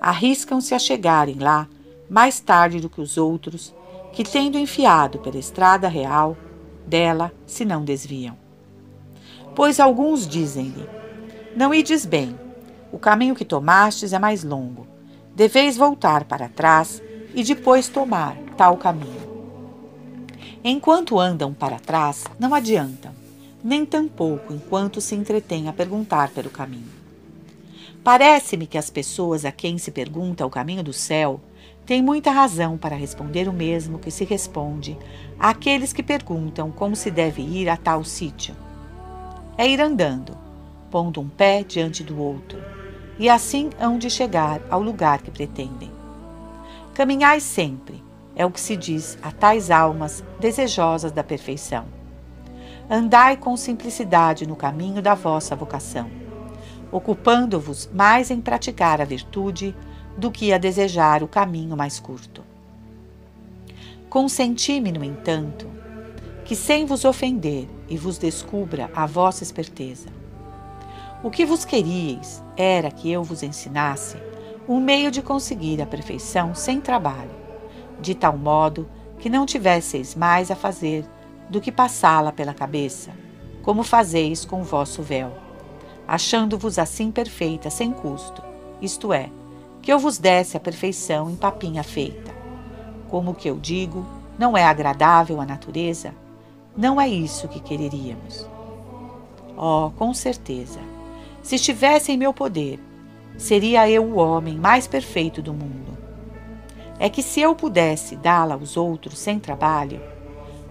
S1: arriscam-se a chegarem lá mais tarde do que os outros, que, tendo enfiado pela estrada real, dela se não desviam. Pois alguns dizem-lhe: não ides bem, o caminho que tomastes é mais longo, deveis voltar para trás e depois tomar tal caminho. Enquanto andam para trás, não adiantam, nem tampouco enquanto se entretêm a perguntar pelo caminho. Parece-me que as pessoas a quem se pergunta o caminho do céu têm muita razão para responder o mesmo que se responde àqueles que perguntam como se deve ir a tal sítio. É ir andando, pondo um pé diante do outro, e assim hão de chegar ao lugar que pretendem. Caminhai sempre, é o que se diz a tais almas desejosas da perfeição. Andai com simplicidade no caminho da vossa vocação, ocupando-vos mais em praticar a virtude do que a desejar o caminho mais curto. Consenti-me, no entanto, que sem vos ofender e vos descubra a vossa esperteza. O que vos queríeis era que eu vos ensinasse um meio de conseguir a perfeição sem trabalho, de tal modo que não tivesseis mais a fazer do que passá-la pela cabeça, como fazeis com o vosso véu, achando-vos assim perfeita sem custo, isto é, que eu vos desse a perfeição em papinha feita. Como o que eu digo não é agradável à natureza, não é isso que quereríamos. Oh, com certeza, se estivesse em meu poder, seria eu o homem mais perfeito do mundo. É que se eu pudesse dá-la aos outros sem trabalho,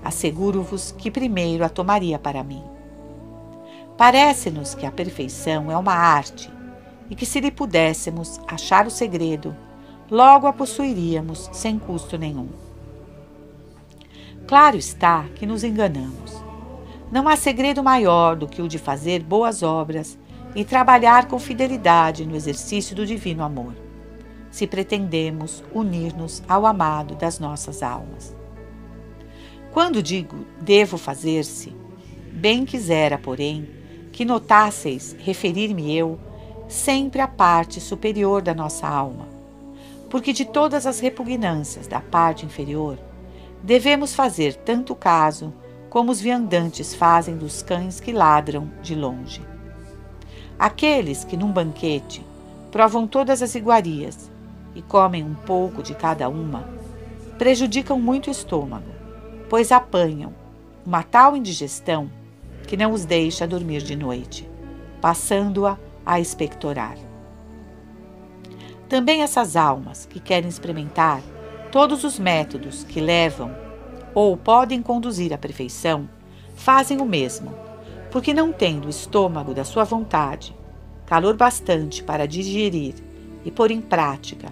S1: asseguro-vos que primeiro a tomaria para mim. Parece-nos que a perfeição é uma arte e que, se lhe pudéssemos achar o segredo, logo a possuiríamos sem custo nenhum. Claro está que nos enganamos. Não há segredo maior do que o de fazer boas obras e trabalhar com fidelidade no exercício do divino amor, se pretendemos unir-nos ao amado das nossas almas. Quando digo devo fazer-se, bem quisera, porém, que notasseis referir-me eu sempre à parte superior da nossa alma, porque de todas as repugnâncias da parte inferior, devemos fazer tanto caso como os viandantes fazem dos cães que ladram de longe. Aqueles que num banquete provam todas as iguarias e comem um pouco de cada uma, prejudicam muito o estômago, pois apanham uma tal indigestão que não os deixa dormir de noite, passando-a a expectorar. Também essas almas que querem experimentar todos os métodos que levam ou podem conduzir à perfeição, fazem o mesmo, porque não tendo o estômago da sua vontade calor bastante para digerir e pôr em prática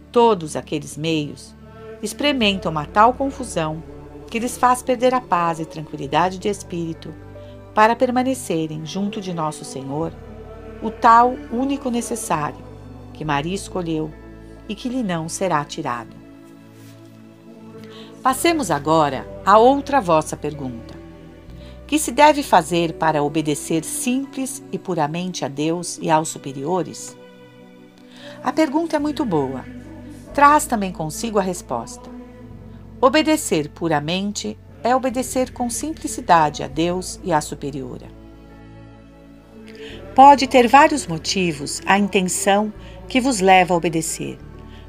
S1: todos aqueles meios, experimentam uma tal confusão que lhes faz perder a paz e tranquilidade de espírito para permanecerem junto de nosso Senhor, o tal único necessário que Maria escolheu e que lhe não será tirado. Passemos agora a outra vossa pergunta. que se deve fazer para obedecer simples e puramente a Deus e aos superiores? A pergunta é muito boa. Traz também consigo a resposta. Obedecer puramente é obedecer com simplicidade a Deus e à superiora. Pode ter vários motivos a intenção que vos leva a obedecer.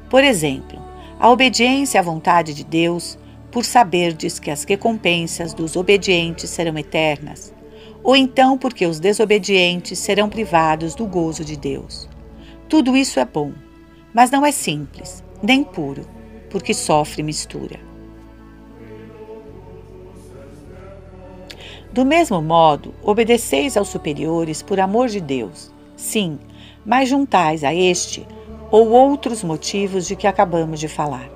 S1: Por exemplo, a obediência à vontade de Deus, por saberdes que as recompensas dos obedientes serão eternas, ou então porque os desobedientes serão privados do gozo de Deus. Tudo isso é bom, mas não é simples, nem puro, porque sofre mistura. Do mesmo modo, obedeceis aos superiores por amor de Deus, sim, mas juntais a este ou outros motivos de que acabamos de falar.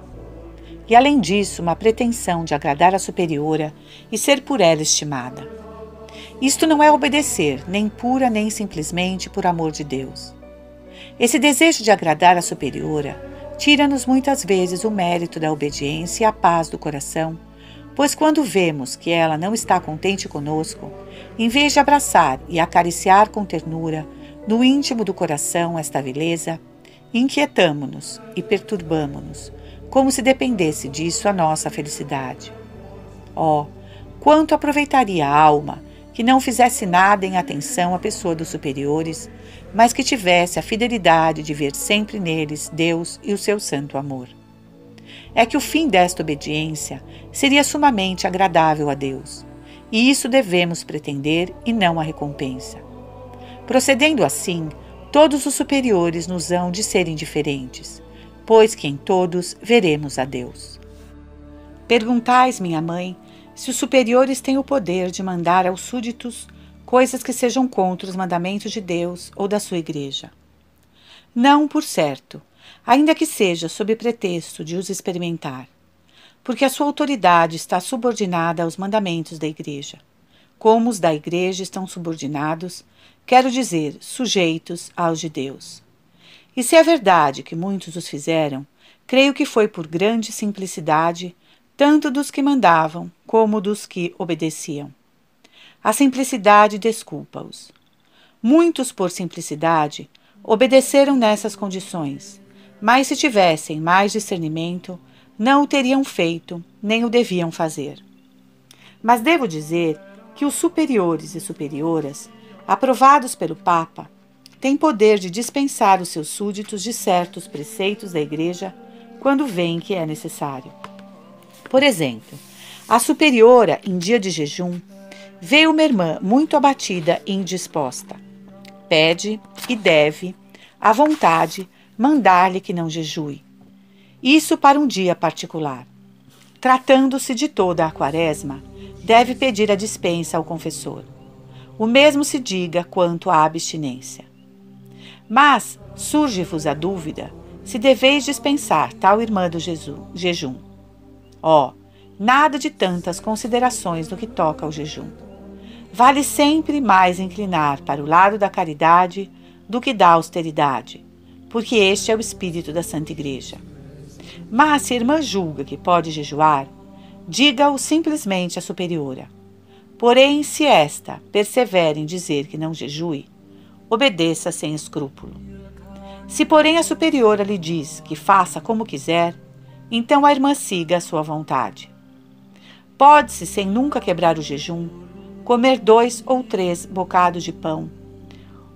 S1: E além disso, uma pretensão de agradar a superiora e ser por ela estimada. Isto não é obedecer, nem pura nem simplesmente por amor de Deus. Esse desejo de agradar a superiora tira-nos muitas vezes o mérito da obediência e a paz do coração, pois quando vemos que ela não está contente conosco, em vez de abraçar e acariciar com ternura no íntimo do coração esta vileza, inquietamo-nos e perturbamo-nos, como se dependesse disso a nossa felicidade. Oh, quanto aproveitaria a alma que não fizesse nada em atenção à pessoa dos superiores, mas que tivesse a fidelidade de ver sempre neles Deus e o seu santo amor. É que o fim desta obediência seria sumamente agradável a Deus, e isso devemos pretender e não a recompensa. Procedendo assim, todos os superiores nos hão de ser indiferentes, pois que em todos veremos a Deus. Perguntais, minha mãe, se os superiores têm o poder de mandar aos súditos coisas que sejam contra os mandamentos de Deus ou da sua igreja. Não, por certo, ainda que seja sob pretexto de os experimentar, porque a sua autoridade está subordinada aos mandamentos da igreja, como os da igreja estão subordinados, quero dizer, sujeitos aos de Deus. E se é verdade que muitos os fizeram, creio que foi por grande simplicidade, tanto dos que mandavam como dos que obedeciam. A simplicidade desculpa-os. Muitos, por simplicidade, obedeceram nessas condições, mas se tivessem mais discernimento, não o teriam feito, nem o deviam fazer. Mas devo dizer que os superiores e superioras, aprovados pelo Papa, têm poder de dispensar os seus súditos de certos preceitos da Igreja quando veem que é necessário. Por exemplo, a superiora, em dia de jejum, veio uma irmã muito abatida e indisposta. Pede e deve, à vontade, mandar-lhe que não jejue. Isso para um dia particular. Tratando-se de toda a quaresma, deve pedir a dispensa ao confessor. O mesmo se diga quanto à abstinência. Mas surge-vos a dúvida se deveis dispensar tal irmã do jejum. Oh, nada de tantas considerações no que toca ao jejum. Vale sempre mais inclinar para o lado da caridade do que da austeridade, porque este é o espírito da Santa Igreja. Mas se a irmã julga que pode jejuar, diga-o simplesmente à superiora. Porém, se esta persevera em dizer que não jejue, obedeça sem escrúpulo. Se, porém, a superiora lhe diz que faça como quiser, então a irmã siga a sua vontade. Pode-se, sem nunca quebrar o jejum, comer 2 ou 3 bocados de pão,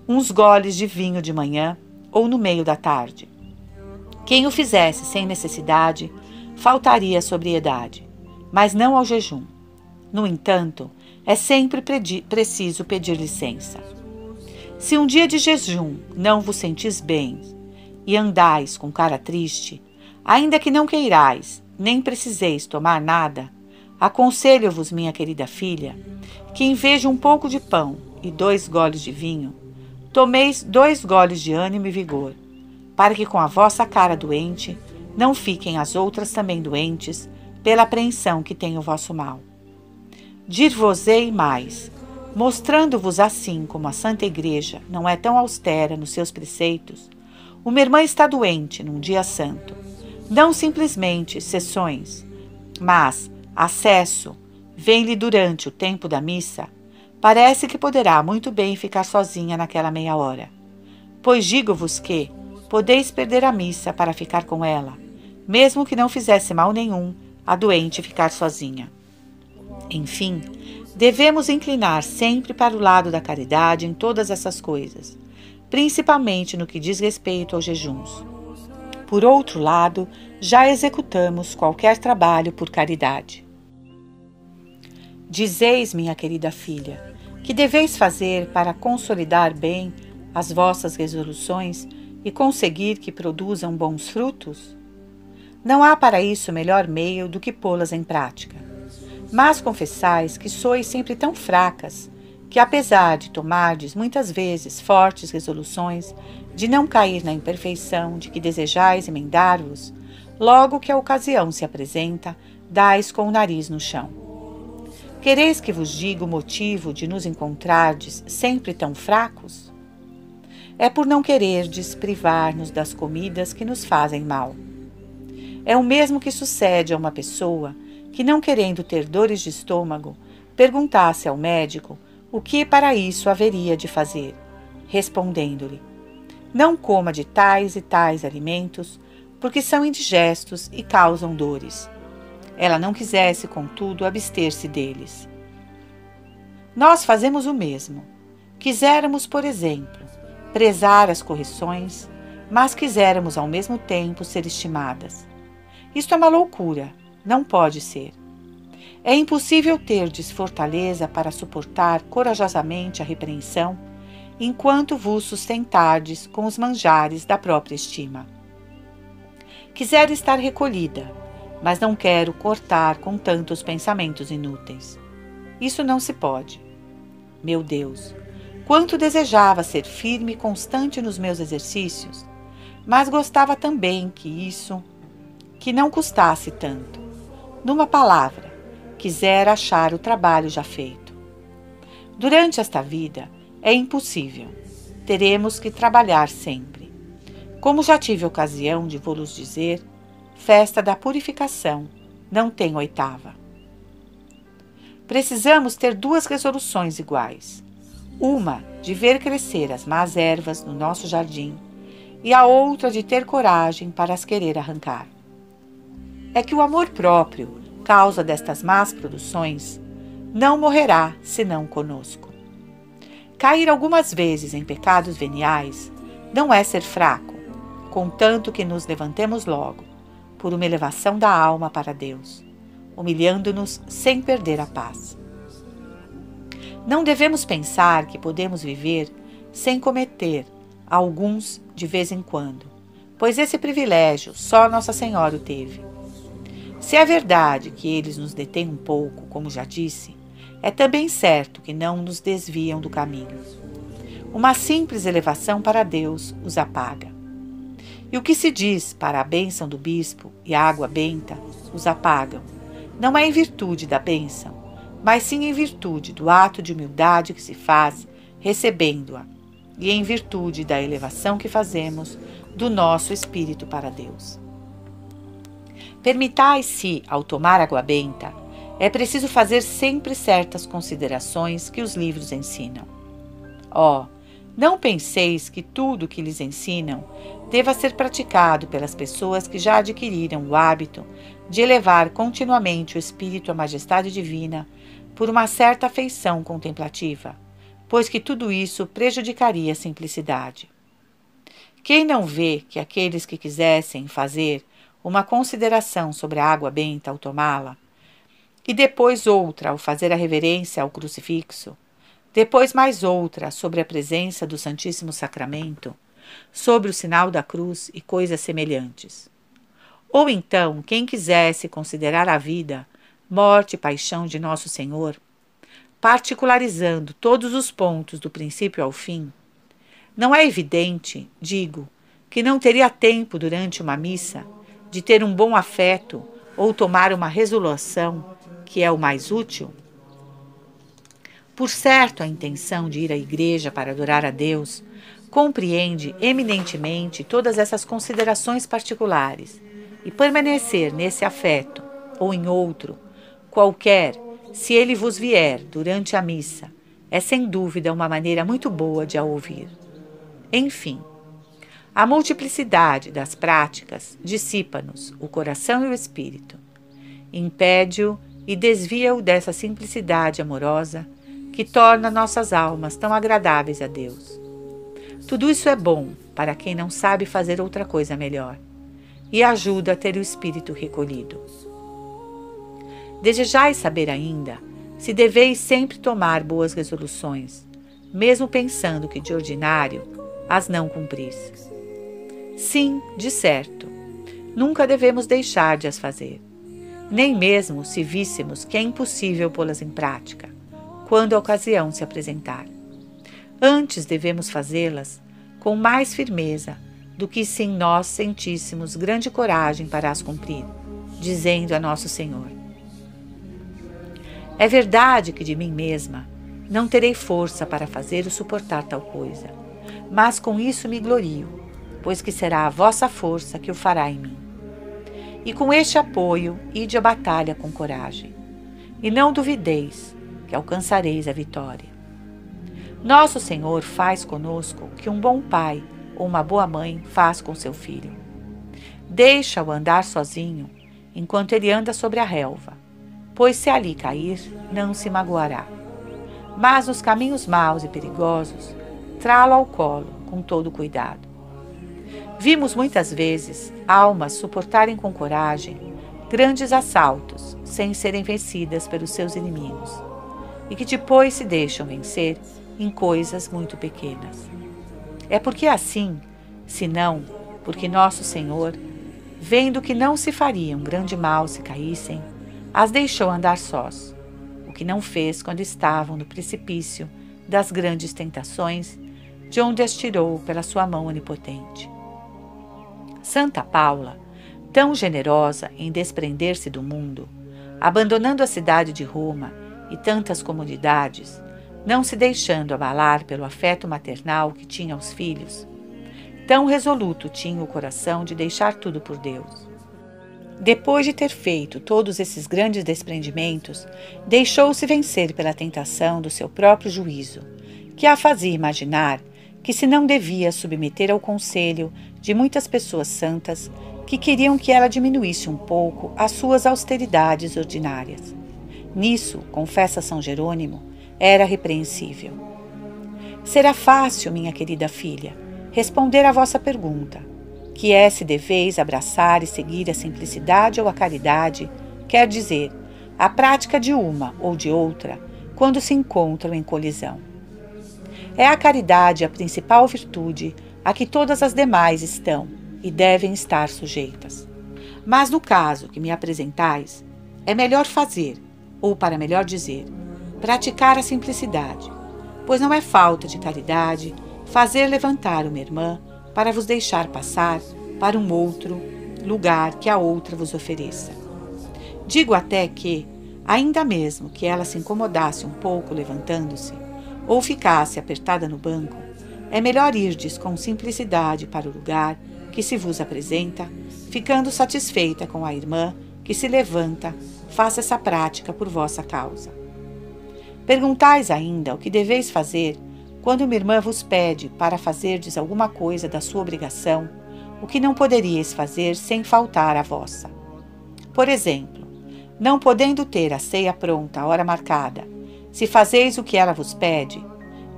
S1: uns goles de vinho de manhã ou no meio da tarde. Quem o fizesse sem necessidade, faltaria à sobriedade, mas não ao jejum. No entanto, é sempre preciso pedir licença. Se um dia de jejum não vos sentis bem e andais com cara triste, ainda que não queirais, nem preciseis tomar nada, aconselho-vos, minha querida filha, que em vez de um pouco de pão e 2 goles de vinho, tomeis 2 goles de ânimo e vigor, para que com a vossa cara doente não fiquem as outras também doentes pela apreensão que tem o vosso mal. Dir-vos-ei mais, mostrando-vos assim como a Santa Igreja não é tão austera nos seus preceitos, uma irmã está doente num dia santo, não simplesmente sessões, mas acesso, vem-lhe durante o tempo da missa, Parece que poderá muito bem ficar sozinha naquela meia hora. Pois digo-vos que podeis perder a missa para ficar com ela, mesmo que não fizesse mal nenhum a doente ficar sozinha. Enfim, devemos inclinar sempre para o lado da caridade em todas essas coisas, principalmente no que diz respeito aos jejuns. Por outro lado, já executamos qualquer trabalho por caridade. Dizeis, minha querida filha, que deveis fazer para consolidar bem as vossas resoluções e conseguir que produzam bons frutos? Não há para isso melhor meio do que pô-las em prática. Mas confessais que sois sempre tão fracas, que apesar de tomardes muitas vezes fortes resoluções de não cair na imperfeição de que desejais emendar-vos, logo que a ocasião se apresenta, dais com o nariz no chão. Quereis que vos diga o motivo de nos encontrardes sempre tão fracos? É por não quererdes privar-nos das comidas que nos fazem mal. É o mesmo que sucede a uma pessoa que, não querendo ter dores de estômago, perguntasse ao médico o que para isso haveria de fazer, respondendo-lhe: não coma de tais e tais alimentos, porque são indigestos e causam dores. Ela não quisesse, contudo, abster-se deles. Nós fazemos o mesmo. Quiséramos, por exemplo, prezar as correções, mas quiséramos ao mesmo tempo ser estimadas. Isto é uma loucura, não pode ser. É impossível terdes fortaleza para suportar corajosamente a repreensão, enquanto vos sustentardes com os manjares da própria estima. Quisera estar recolhida, mas não quero cortar com tantos pensamentos inúteis. Isso não se pode. Meu Deus, quanto desejava ser firme e constante nos meus exercícios, mas gostava também que não custasse tanto. Numa palavra, quisera achar o trabalho já feito. Durante esta vida é impossível. Teremos que trabalhar sempre. Como já tive ocasião de vos dizer, festa da purificação não tem oitava. Precisamos ter duas resoluções iguais. Uma de ver crescer as más ervas no nosso jardim e a outra de ter coragem para as querer arrancar. É que o amor próprio, causa destas más produções, não morrerá senão conosco. Cair algumas vezes em pecados veniais não é ser fraco, contanto que nos levantemos logo, por uma elevação da alma para Deus, humilhando-nos sem perder a paz. Não devemos pensar que podemos viver sem cometer alguns de vez em quando, pois esse privilégio só Nossa Senhora o teve. Se é verdade que eles nos detêm um pouco, como já disse, é também certo que não nos desviam do caminho. Uma simples elevação para Deus os apaga. E o que se diz para a bênção do bispo e a água benta os apagam, não é em virtude da bênção, mas sim em virtude do ato de humildade que se faz recebendo-a e em virtude da elevação que fazemos do nosso espírito para Deus. Permitai-se, ao tomar água benta, é preciso fazer sempre certas considerações que os livros ensinam. Não penseis que tudo o que lhes ensinam deva ser praticado pelas pessoas que já adquiriram o hábito de elevar continuamente o espírito à majestade divina por uma certa afeição contemplativa, pois que tudo isso prejudicaria a simplicidade. Quem não vê que aqueles que quisessem fazer uma consideração sobre a água benta ao tomá-la, e depois outra ao fazer a reverência ao crucifixo, depois mais outra sobre a presença do Santíssimo Sacramento, sobre o sinal da cruz e coisas semelhantes. Ou então, quem quisesse considerar a vida, morte e paixão de Nosso Senhor, particularizando todos os pontos do princípio ao fim, não é evidente, digo, que não teria tempo durante uma missa de ter um bom afeto ou tomar uma resolução, que é o mais útil? Por certo, a intenção de ir à igreja para adorar a Deus compreende eminentemente todas essas considerações particulares, e permanecer nesse afeto ou em outro, qualquer, se ele vos vier durante a missa, é sem dúvida uma maneira muito boa de a ouvir. Enfim, a multiplicidade das práticas dissipa-nos o coração e o espírito, impede-o e desvia-o dessa simplicidade amorosa que torna nossas almas tão agradáveis a Deus. Tudo isso é bom para quem não sabe fazer outra coisa melhor e ajuda a ter o espírito recolhido. Desejais saber ainda se deveis sempre tomar boas resoluções, mesmo pensando que de ordinário as não cumpris. Sim, de certo, nunca devemos deixar de as fazer, nem mesmo se víssemos que é impossível pô-las em prática, quando a ocasião se apresentar. Antes devemos fazê-las com mais firmeza do que se nós sentíssemos grande coragem para as cumprir, dizendo a nosso Senhor: é verdade que de mim mesma não terei força para fazer ou suportar tal coisa, mas com isso me glorio, pois que será a vossa força que o fará em mim. E com este apoio, ide à batalha com coragem, e não duvideis que alcançareis a vitória. Nosso Senhor faz conosco o que um bom pai ou uma boa mãe faz com seu filho. Deixa-o andar sozinho enquanto ele anda sobre a relva, pois se ali cair, não se magoará. Mas nos caminhos maus e perigosos, trá-lo ao colo com todo cuidado. Vimos muitas vezes almas suportarem com coragem grandes assaltos sem serem vencidas pelos seus inimigos, e que depois se deixam vencer em coisas muito pequenas. É porque assim, senão porque nosso Senhor, vendo que não se faria um grande mal se caíssem, as deixou andar sós, o que não fez quando estavam no precipício das grandes tentações, de onde as tirou pela sua mão onipotente. Santa Paula, tão generosa em desprender-se do mundo, abandonando a cidade de Roma e tantas comodidades, não se deixando abalar pelo afeto maternal que tinha aos filhos, tão resoluto tinha o coração de deixar tudo por Deus. Depois de ter feito todos esses grandes desprendimentos, deixou-se vencer pela tentação do seu próprio juízo, que a fazia imaginar que se não devia submeter ao conselho de muitas pessoas santas que queriam que ela diminuísse um pouco as suas austeridades ordinárias. Nisso, confessa São Jerônimo, era repreensível. Será fácil, minha querida filha, responder à vossa pergunta, que é se deveis abraçar e seguir a simplicidade ou a caridade, quer dizer, a prática de uma ou de outra, quando se encontram em colisão. É a caridade a principal virtude a que todas as demais estão e devem estar sujeitas. Mas no caso que me apresentais, é melhor fazer, ou para melhor dizer, praticar a simplicidade, pois não é falta de caridade fazer levantar uma irmã para vos deixar passar para um outro lugar que a outra vos ofereça. Digo até que, ainda mesmo que ela se incomodasse um pouco levantando-se, ou ficasse apertada no banco, é melhor irdes com simplicidade para o lugar que se vos apresenta, ficando satisfeita com a irmã que se levanta, faça essa prática por vossa causa. Perguntais ainda o que deveis fazer quando uma irmã vos pede para fazerdes alguma coisa da sua obrigação, o que não poderíeis fazer sem faltar à vossa. Por exemplo, não podendo ter a ceia pronta à hora marcada, se fazeis o que ela vos pede,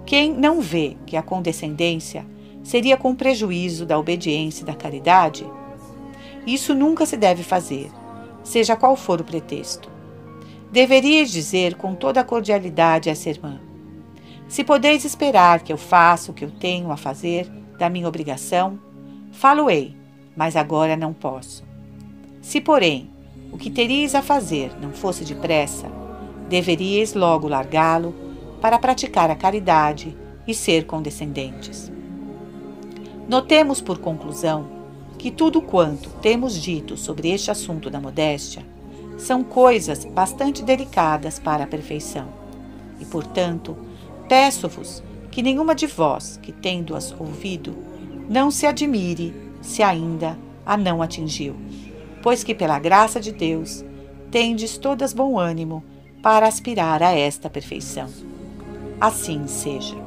S1: quem não vê que a condescendência seria com prejuízo da obediência e da caridade? Isso nunca se deve fazer, seja qual for o pretexto. Deveríeis dizer com toda a cordialidade a essa irmã: se podeis esperar que eu faça o que eu tenho a fazer da minha obrigação, falo-ei, mas agora não posso. Se, porém, o que teríeis a fazer não fosse depressa, deveríeis logo largá-lo para praticar a caridade e ser condescendentes. Notemos, por conclusão, que tudo quanto temos dito sobre este assunto da modéstia são coisas bastante delicadas para a perfeição, e, portanto, peço-vos que nenhuma de vós, que tendo-as ouvido, não se admire se ainda a não atingiu, pois que, pela graça de Deus, tendes todas bom ânimo para aspirar a esta perfeição. Assim seja.